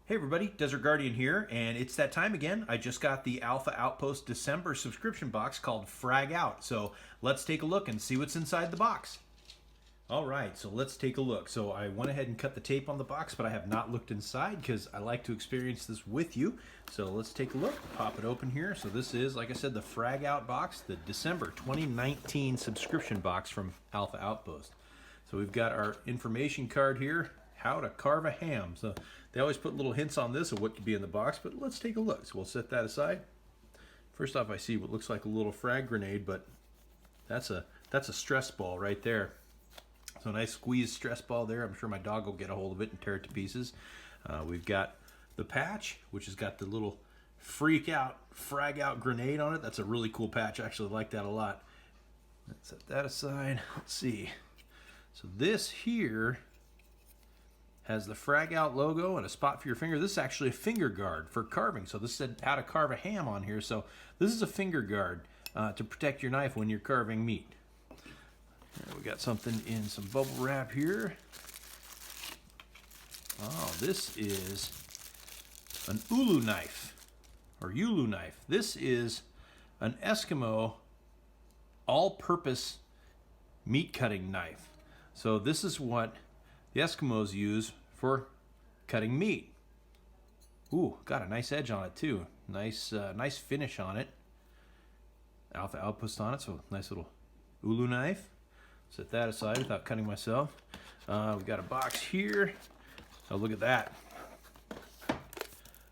Hey everybody, Desert Guardian here, and it's that time again. I just got the Alpha Outpost December subscription box called Frag Out. So let's take a look and see what's inside the box. Alright, so let's take a look. So I went ahead and cut the tape on the box, but I have not looked inside because I like to experience this with you. So let's take a look, pop it open here. So this is, like I said, the Frag Out box, the December 2019 subscription box from Alpha Outpost. So we've got our information card here, how to carve a ham. So they always put little hints on this of what could be in the box, but let's take a look. So we'll set that aside. First off, I see what looks like a little frag grenade, but that's a stress ball right there. So a nice squeezed stress ball there. I'm sure my dog will get a hold of it and tear it to pieces. We've got the patch, which has got the little frag out grenade on it. That's a really cool patch. I actually like that a lot. Let's set that aside. Let's see. So this here has the Frag Out logo and a spot for your finger. This is actually a finger guard for carving. So this said how to carve a ham on here. So this is a finger guard to protect your knife when you're carving meat. We got something in some bubble wrap here. Oh, this is an ulu knife or ulu knife. This is an Eskimo all-purpose meat cutting knife. So this is what the Eskimos use for cutting meat. Ooh, got a nice edge on it too. Nice finish on it. Alpha Outpost on it, so nice little ulu knife. Set that aside without cutting myself. We've got a box here. Oh, look at that.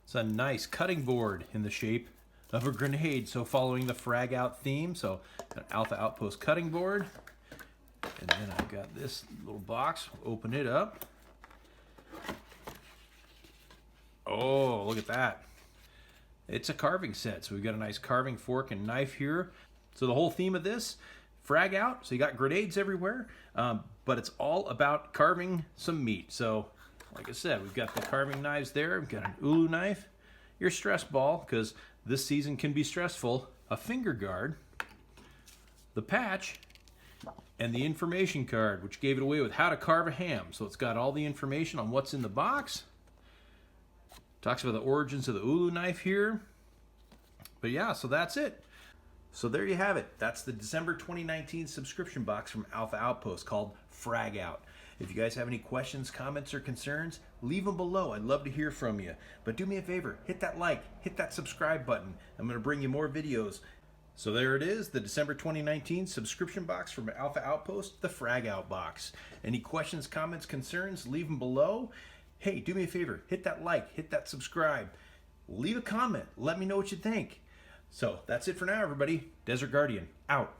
It's a nice cutting board in the shape of a grenade. So following the Frag Out theme, so an Alpha Outpost cutting board. And then I've got this little box. Open it up. Oh, look at that. It's a carving set. So we've got a nice carving fork and knife here. So the whole theme of this, Frag Out. So you got grenades everywhere, but it's all about carving some meat. So like I said, we've got the carving knives there. We've got an ulu knife, your stress ball, because this season can be stressful, a finger guard, the patch, and the information card, which gave it away with how to carve a ham. So it's got all the information on what's in the box. Talks about the origins of the ulu knife here. But yeah, so that's it. So there you have it. That's the December 2019 subscription box from Alpha Outpost called Frag Out. If you guys have any questions, comments, or concerns, leave them below. I'd love to hear from you. But do me a favor, hit that like, hit that subscribe button. I'm going to bring you more videos. So there it is, the December 2019 subscription box from Alpha Outpost, the Frag Out box. Any questions, comments, concerns, leave them below. Hey, do me a favor, hit that like, hit that subscribe. Leave a comment, let me know what you think. So that's it for now, everybody. Desert Guardian, out.